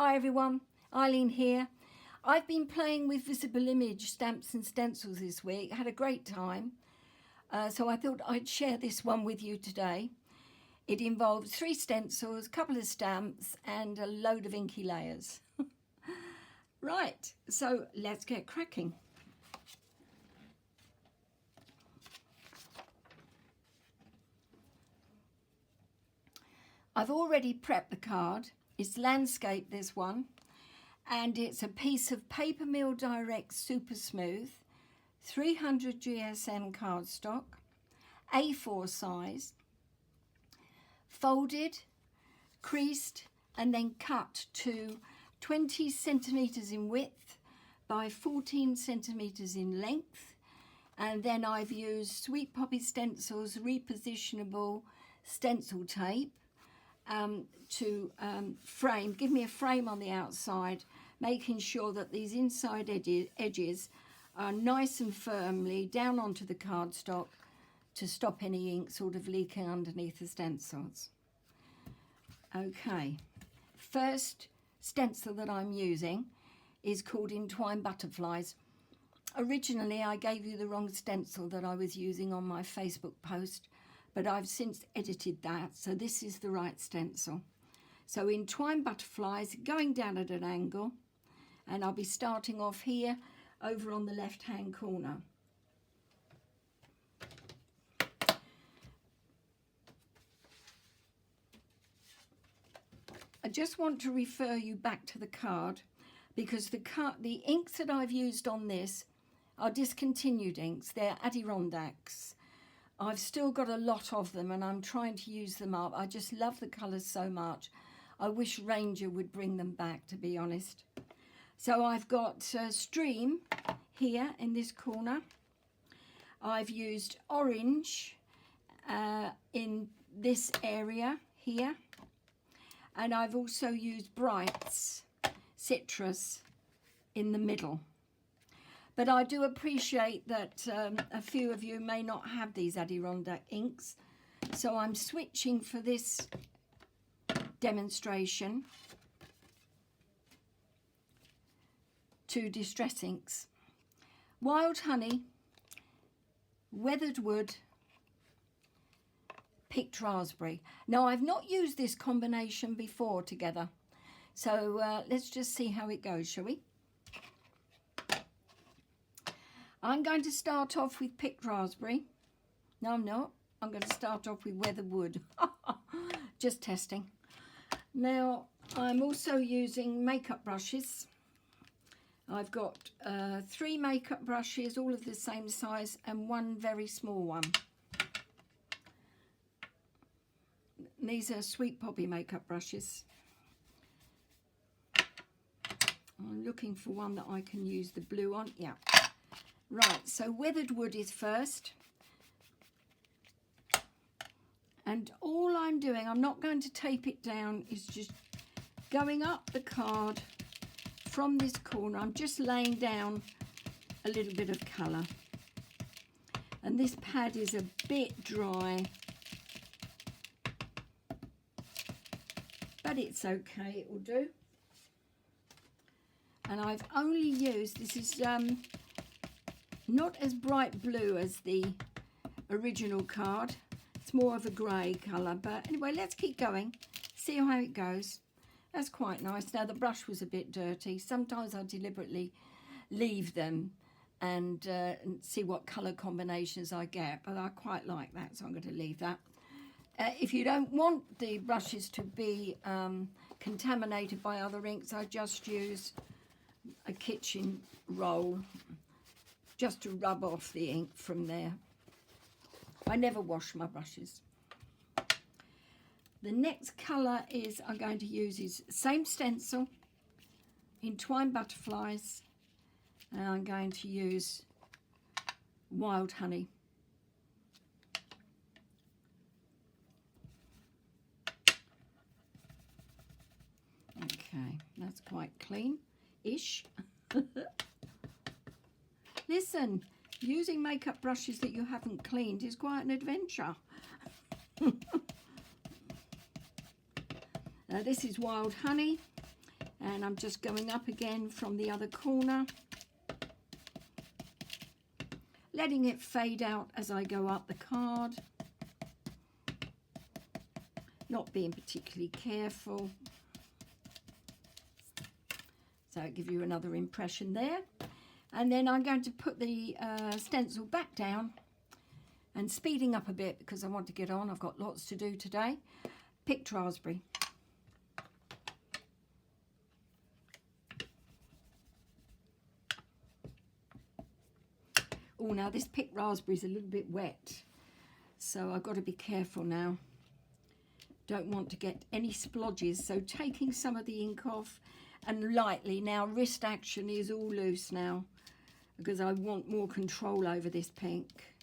Hi everyone, Eileen here. I've been playing with visible image stamps and stencils this week. Had a great time. So I thought I'd share this one with you today. It involves 3 stencils, a couple of stamps and a load of inky layers. Right, so let's get cracking. I've already prepped the card. It's landscape, this one, and it's a piece of Paper Mill Direct Super Smooth 300 GSM cardstock, A4 size, folded, creased and then cut to 20 centimetres in width by 14 centimetres in length, and then I've used Sweet Poppy Stencils repositionable stencil tape to frame, give me a frame on the outside, making sure that these inside edges are nice and firmly down onto the cardstock to stop any ink sort of leaking underneath the stencils. Okay, first stencil that I'm using is called Entwined Butterflies. Originally I gave you the wrong stencil that I was using on my Facebook post, but I've since edited that, so this is the right stencil. So Entwined Butterflies, going down at an angle, and I'll be starting off here over on the left hand corner. I just want to refer you back to the card, because the inks that I've used on this are discontinued inks. They're Adirondacks. I've still got a lot of them and I'm trying to use them up. I just love the colours so much. I wish Ranger would bring them back, to be honest. So I've got Stream here in this corner. I've used Orange in this area here. And I've also used Brights Citrus in the middle. But I do appreciate that a few of you may not have these Adirondack inks. So I'm switching for this demonstration to Distress inks. Wild Honey, Weathered Wood, Picked Raspberry. Now I've not used this combination before together. So let's just see how it goes, shall we? I'm going to start off with Picked Raspberry. No, I'm not. I'm going to start off with Weathered Wood. Just testing. Now, I'm also using makeup brushes. I've got 3 makeup brushes, all of the same size, and 1 very small one. These are Sweet Poppy makeup brushes. I'm looking for one that I can use the blue on. Yeah. Right, so Weathered Wood is first. And all I'm doing, I'm not going to tape it down, is just going up the card from this corner. I'm just laying down a little bit of colour. And this pad is a bit dry, but it's okay, it will do. And I've only used, this is not as bright blue as the original card. It's more of a grey colour, but anyway, let's keep going, see how it goes. That's quite nice. Now the brush was a bit dirty. Sometimes I deliberately leave them and see what colour combinations I get, but I quite like that, so I'm going to leave that. If you don't want the brushes to be contaminated by other inks, I just use a kitchen roll just to rub off the ink from there. I never wash my brushes. The next colour is I'm going to use is same stencil, Entwined Butterflies, and I'm going to use Wild Honey. Okay, that's quite clean-ish. Listen, using makeup brushes that you haven't cleaned is quite an adventure. This is Wild Honey, And I'm just going up again from the other corner, letting it fade out as I go up the card, not being particularly careful. So I'll give you another impression there. And then I'm going to put the stencil back down and speeding up a bit because I want to get on. I've got lots to do today. Picked raspberry. Oh, now this picked raspberry is a little bit wet, so I've got to be careful now. Don't want to get any splodges, so taking some of the ink off and lightly. Now wrist action is all loose now because I want more control over this pink.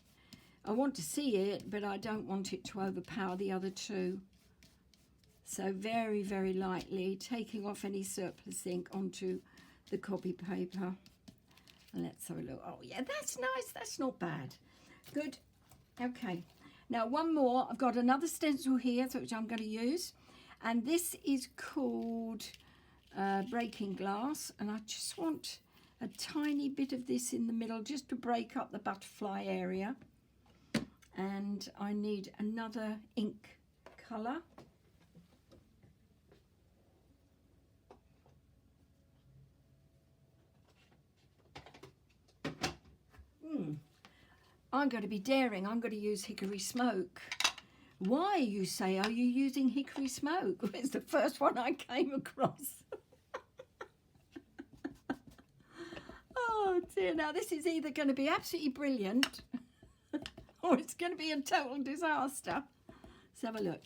I want to see it, but I don't want it to overpower the other two. So very, very lightly taking off any surplus ink onto the copy paper. And let's have a look. Oh yeah, that's nice. That's not bad. Good. Okay. Now one more. I've got another stencil here, which I'm going to use. And this is called Breaking Glass. And I just want a tiny bit of this in the middle just to break up the butterfly area. And I need another ink colour. I'm going to be daring. I'm going to use Hickory Smoke. Why, you say, are you using Hickory Smoke? It's the first one I came across. Oh dear, now this is either going to be absolutely brilliant or it's going to be a total disaster. Let's have a look.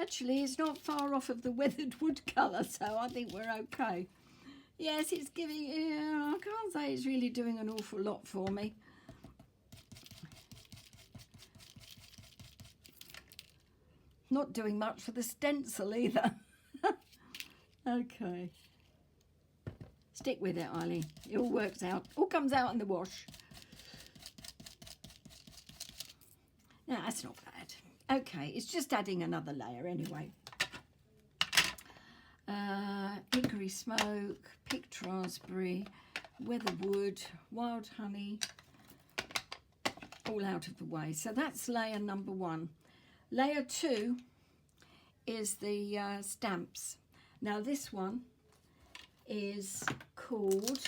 Actually, it's not far off of the weathered wood colour, so I think we're okay. Yes, it's giving, I can't say it's really doing an awful lot for me. Not doing much for the stencil either. Okay. Stick with it, Eileen. It all works out. All comes out in the wash. No, that's not bad. Okay, it's just adding another layer anyway. Hickory Smoke, picked raspberry, weatherwood, wild honey, all out of the way. So that's layer number one. Layer two is the stamps. Now this one is called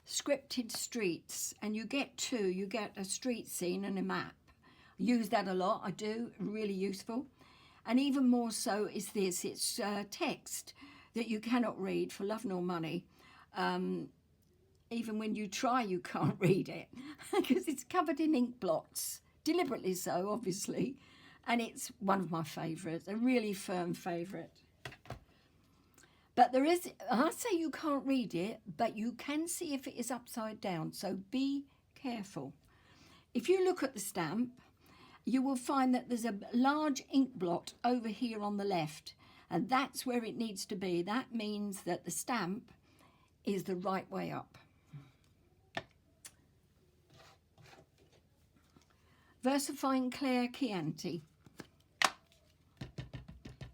Scripted Streets, and you get two. You get a street scene and a map. I use that a lot. I do. Really useful. And even more so is this. It's text that you cannot read for love nor money. Even when you try, you can't read it because it's covered in ink blots, deliberately so, obviously. And it's one of my favourites, a really firm favourite. But there is, I say you can't read it, but you can see if it is upside down, so be careful. If you look at the stamp, you will find that there's a large ink blot over here on the left, and that's where it needs to be. That means that the stamp is the right way up. VersaFine Claire Chianti.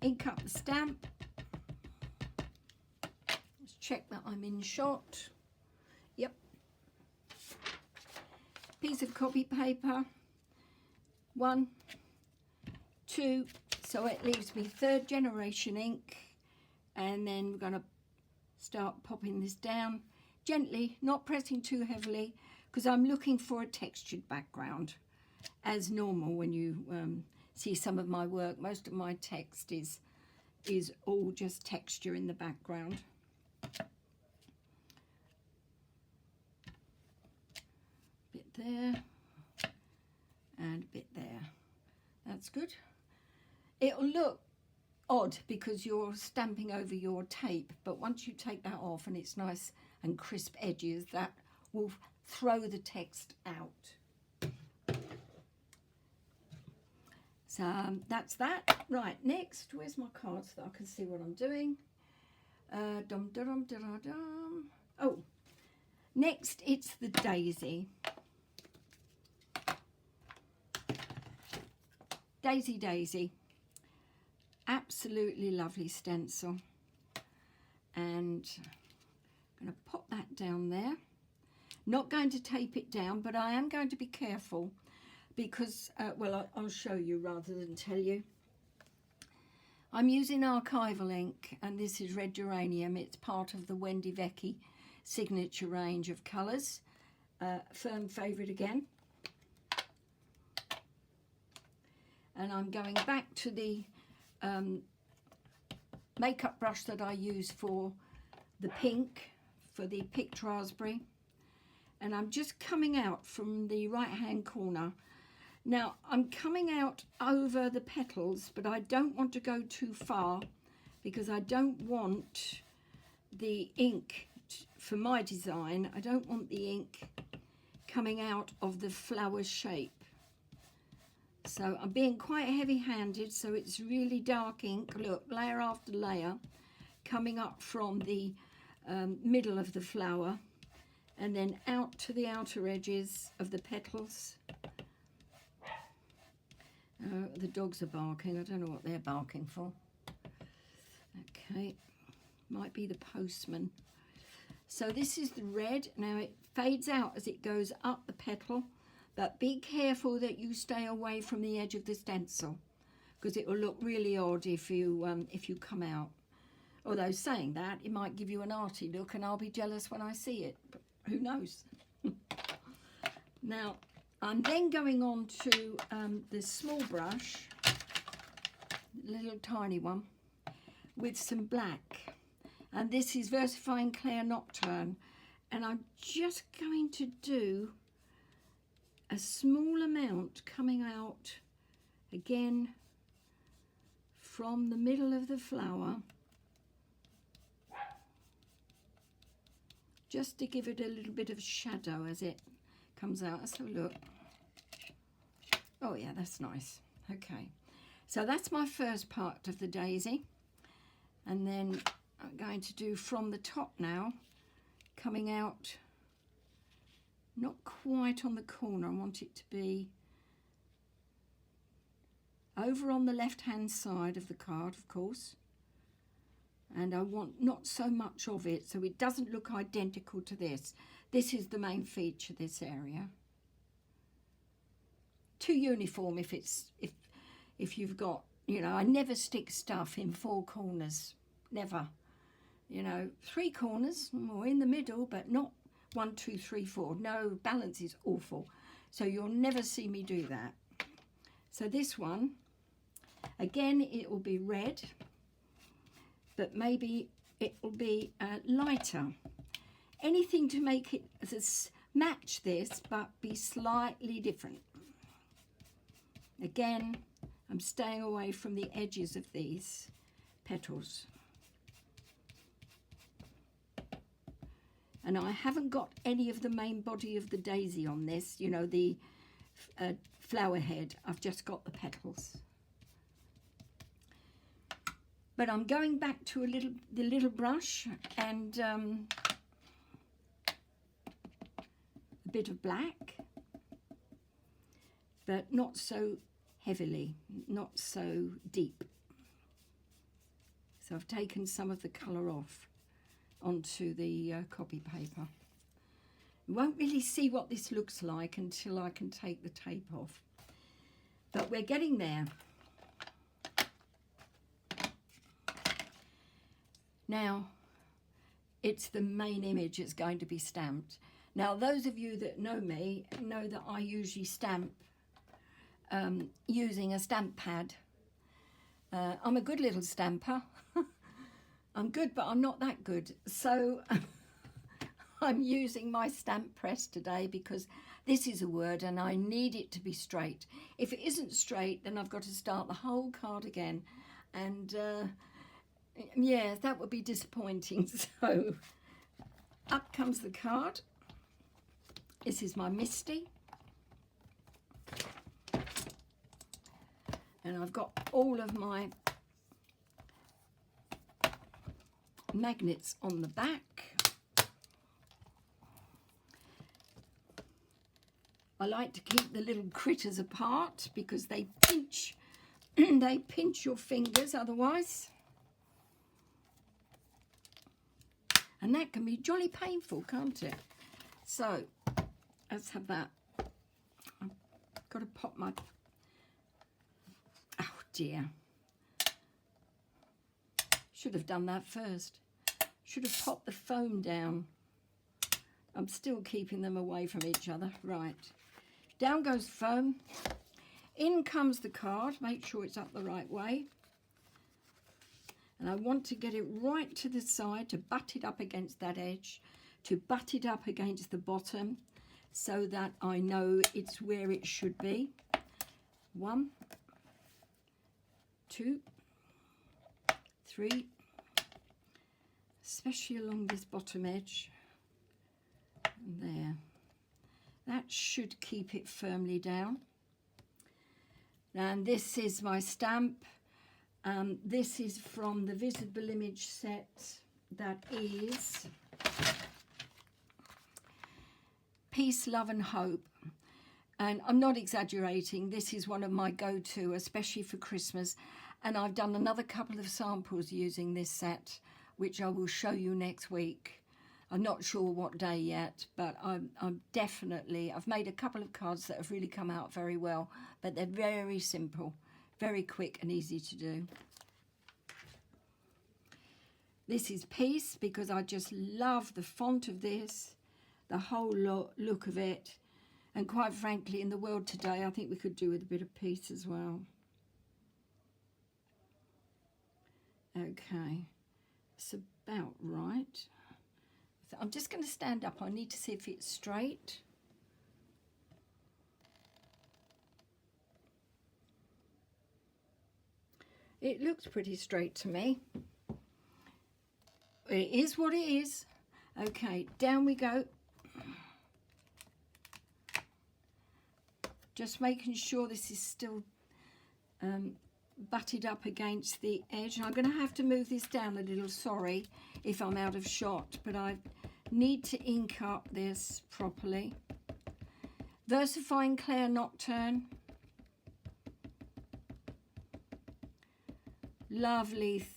Ink up the stamp. Let's check that I'm in shot. Yep. Piece of copy paper. 1, 2, so it leaves me third generation ink, and then we're going to start popping this down gently, not pressing too heavily, because I'm looking for a textured background. As normal when you see some of my work, most of my text is all just texture in the background. Bit there. And a bit there. That's good. It'll look odd because you're stamping over your tape, but once you take that off and it's nice and crisp edges, that will throw the text out. So that's that. Right, next, where's my card so that I can see what I'm doing? Oh, next it's the daisy. Daisy Daisy. Absolutely lovely stencil. And I'm going to pop that down there. Not going to tape it down, but I am going to be careful because, well, I'll show you rather than tell you. I'm using archival ink, and this is Red Geranium. It's part of the Wendy Vecchi signature range of colours. Firm favourite again. And I'm going back to the makeup brush that I use for the pink, for the picked raspberry. And I'm just coming out from the right hand corner. Now I'm coming out over the petals, but I don't want to go too far because I don't want the ink, for my design, I don't want the ink coming out of the flower shape. So I'm being quite heavy-handed, so it's really dark ink, look, layer after layer, coming up from the middle of the flower and then out to the outer edges of the petals. The dogs are barking. I don't know what they're barking for. Okay, might be the postman. So this is the red. Now it fades out as it goes up the petal, but be careful that you stay away from the edge of the stencil because it will look really odd if you come out. Although saying that, it might give you an arty look and I'll be jealous when I see it, but who knows. Now I'm then going on to this small brush, little tiny one, with some black. And this is Versifying Clair Nocturne. And I'm just going to do a small amount coming out again from the middle of the flower, just to give it a little bit of shadow as it comes out. Let's have a look. Oh yeah, that's nice. Okay, so that's my first part of the daisy, and then I'm going to do from the top now, coming out not quite on the corner. I want it to be over on the left hand side of the card, of course, and I want not so much of it so it doesn't look identical to this. This is the main feature, this area. Too uniform if you've got, you know, I never stick stuff in 4 corners, never. You know, 3 corners or in the middle, but not 1, 2, 3, 4. No, balance is awful. So you'll never see me do that. So this one, again, it will be red, but maybe it will be lighter. Anything to make it match this, but be slightly different. Again, I'm staying away from the edges of these petals. And I haven't got any of the main body of the daisy on this, you know, the flower head. I've just got the petals. But I'm going back to the little brush and a bit of black, but not so heavily, not so deep. So I've taken some of the colour off onto the copy paper. You won't really see what this looks like until I can take the tape off, but we're getting there. Now it's the main image that's going to be stamped. Now those of you that know me know that I usually stamp using a stamp pad. I'm a good little stamper. I'm good, but I'm not that good. So I'm using my stamp press today because this is a word and I need it to be straight. If it isn't straight, then I've got to start the whole card again. And yeah, that would be disappointing. So up comes the card. This is my Misty. And I've got all of my magnets on the back. I like to keep the little critters apart because they pinch They pinch your fingers otherwise. And that can be jolly painful, can't it? So, let's have that. I've got to pop my... Oh, dear. Should have done that first. Should have popped the foam down. I'm still keeping them away from each other. Right. Down goes foam. In comes the card. Make sure it's up the right way. And I want to get it right to the side to butt it up against that edge, to butt it up against the bottom so that I know it's where it should be. 1, 2, 3, especially along this bottom edge. And there. That should keep it firmly down. And this is my stamp. This is from the Visible Image set that is Peace, Love and Hope. And I'm not exaggerating, this is one of my go-to, especially for Christmas. And I've done another couple of samples using this set, which I will show you next week. I'm not sure what day yet, but I've made a couple of cards that have really come out very well, but they're very simple, very quick and easy to do. This is Peace because I just love the font of this, the whole look of it. And quite frankly, in the world today, I think we could do with a bit of peace as well. Okay, it's about right. So I'm just going to stand up. I need to see if it's straight. It looks pretty straight to me. It is what it is. Okay, down we go. Just making sure this is still butted up against the edge. I'm going to have to move this down a little, sorry if I'm out of shot, but I need to ink up this properly. Versifying Claire Nocturne. Lovely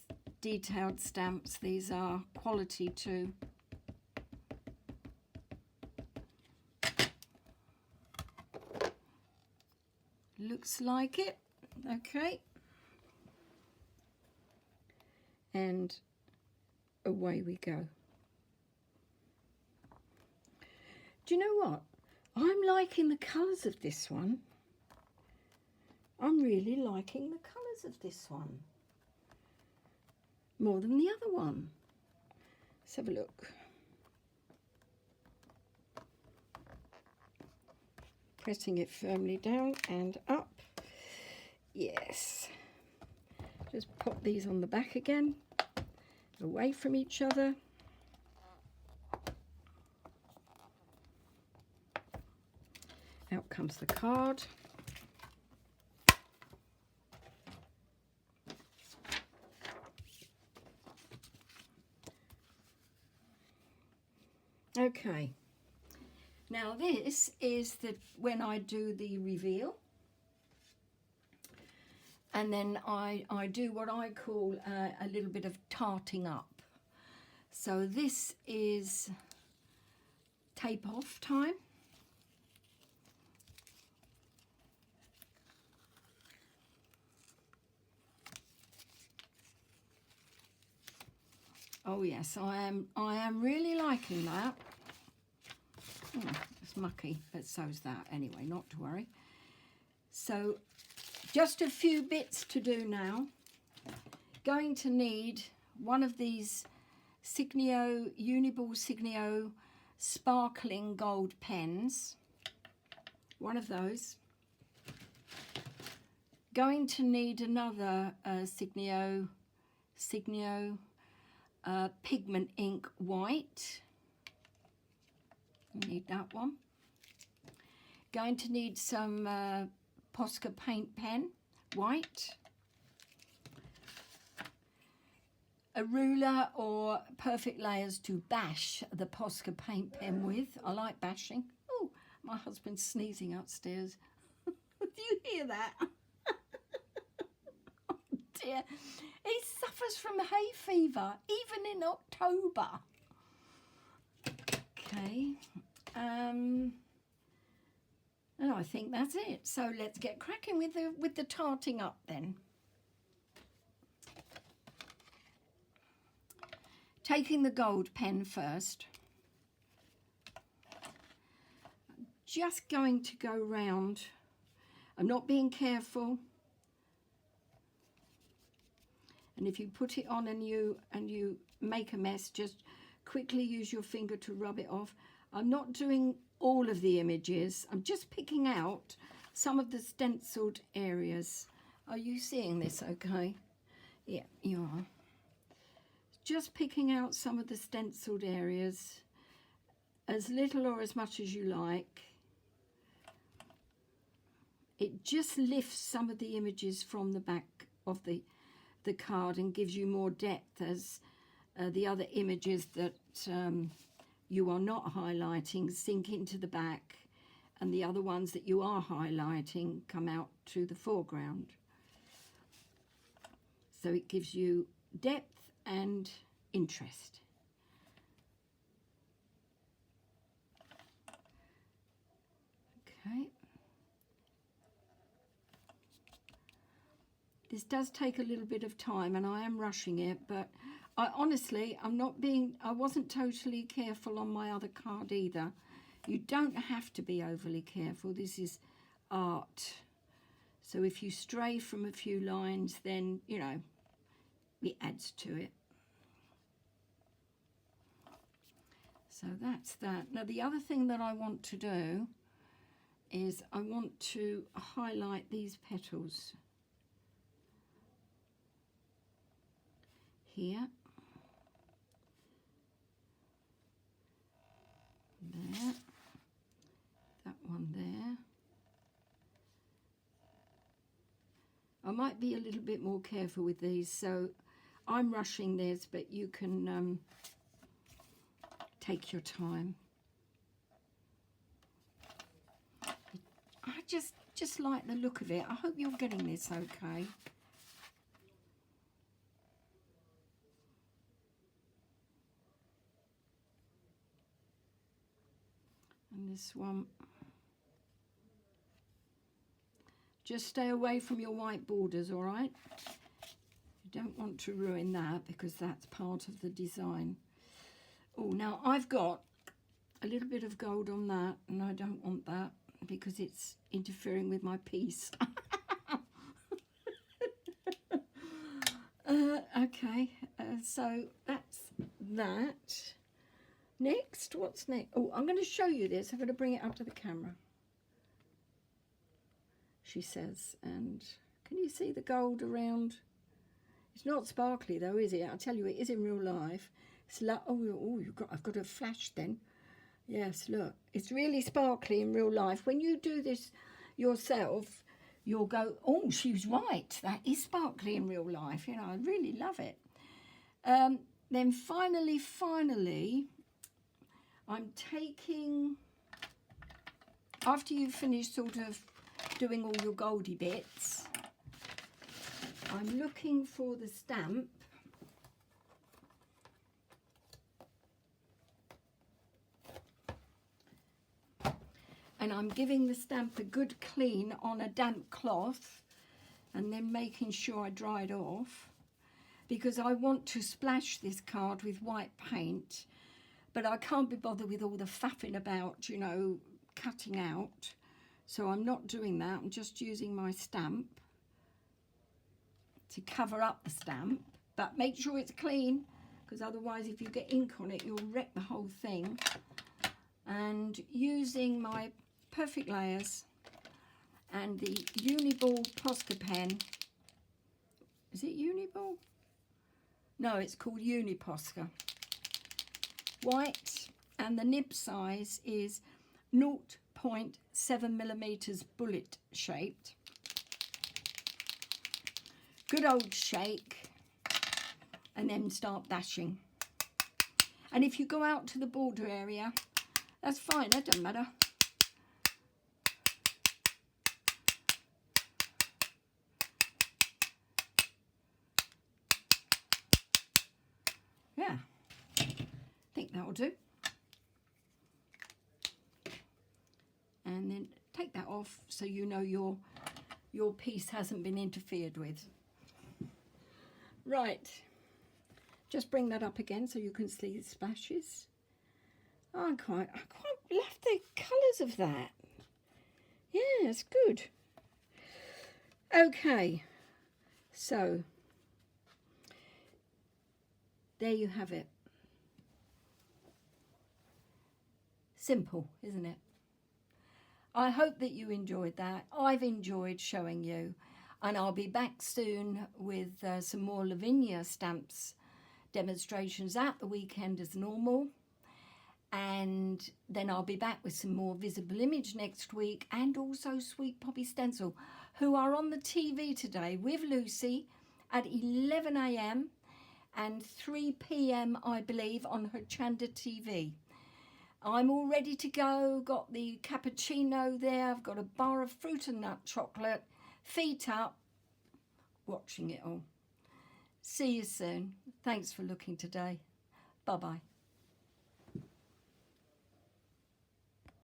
detailed stamps these are, quality too. Looks like it. Okay. And away we go. Do you know what? I'm liking the colours of this one. I'm really liking the colours of this one more than the other one. Let's have a look. Pressing it firmly down and up. Yes. Just pop these on the back again, away from each other. Out comes the card. Okay. Now this is when I do the reveal. And then I do what I call a little bit of tarting up. So this is tape off time. Oh yes, I am really liking that. Oh, it's mucky, but so's that anyway, not to worry. So just a few bits to do now. Going to need one of these Uniball Signio sparkling gold pens. One of those. Going to need another Signio pigment ink white. Need that one. Going to need some Posca paint pen white. A ruler or perfect layers to bash the Posca paint pen with. I like bashing. Oh, my husband's sneezing upstairs. Do you hear that? dear. He suffers from hay fever, even in October. Okay. And I think that's it. So let's get cracking with the tarting up then. Taking the gold pen first. Just going to go round. I'm not being careful. And if you put it on and you make a mess, just quickly use your finger to rub it off. I'm not doing all of the images. I'm just picking out some of the stenciled areas. Are you seeing this okay? Yeah, you are. Just picking out some of the stenciled areas, as little or as much as you like. It just lifts some of the images from the back of the card and gives you more depth as the other images that you are not highlighting sink into the back, and the other ones that you are highlighting come out to the foreground. So it gives you depth and interest. Okay. This does take a little bit of time and I am rushing it, but I wasn't totally careful on my other card either. You don't have to be overly careful. This is art. So if you stray from a few lines, then, you know, it adds to it. So that's that. Now the other thing that I want to do is I want to highlight these petals here, there, that one there. I might be a little bit more careful with these, so I'm rushing this, but you can take your time. I just like the look of it. I hope you're getting this okay. And this one. Just stay away from your white borders, all right? You don't want to ruin that because that's part of the design. Oh, now I've got a little bit of gold on that, and I don't want that because it's interfering with my piece. Okay, so that's that. Next, what's next? Oh, I'm going to show you this. I'm going to bring it up to the camera. She says, and can you see the gold around? It's not sparkly though, is it? I tell you, it is in real life. It's like, I've got a flash then. Yes, look, it's really sparkly in real life. When you do this yourself, you'll go, oh, she's right. That is sparkly in real life. You know, I really love it. Then finally, I'm taking, after you've finished sort of doing all your goldy bits, I'm looking for the stamp. And I'm giving the stamp a good clean on a damp cloth and then making sure I dry it off, because I want to splash this card with white paint, but I can't be bothered with all the faffing about, you know, cutting out. So I'm not doing that. I'm just using my stamp to cover up the stamp, but make sure it's clean, because otherwise if you get ink on it, you'll wreck the whole thing. And using my Perfect Layers and the Uniball Posca pen. Is it Uniball? No, it's called Uniposca. White, and the nib size is 0.7 millimeters bullet shaped. Good old shake, and then start dashing. And if you go out to the border area, that's fine, that doesn't matter. That'll do. And then take that off so you know your piece hasn't been interfered with. Right, just bring that up again so you can see the splashes. I quite love the colours of that. Yeah, it's good. Okay, so there you have it. Simple, isn't it? I hope that you enjoyed that. I've enjoyed showing you, and I'll be back soon with some more Lavinia stamps demonstrations at the weekend as normal. And then I'll be back with some more Visible Image next week, and also Sweet Poppy Stencil, who are on the TV today with Lucy at 11 AM and 3 PM, I believe, on her Chanda TV. I'm all ready to go. Got the cappuccino there. I've got a bar of fruit and nut chocolate. Feet up, watching it all. See you soon. Thanks for looking today. Bye-bye.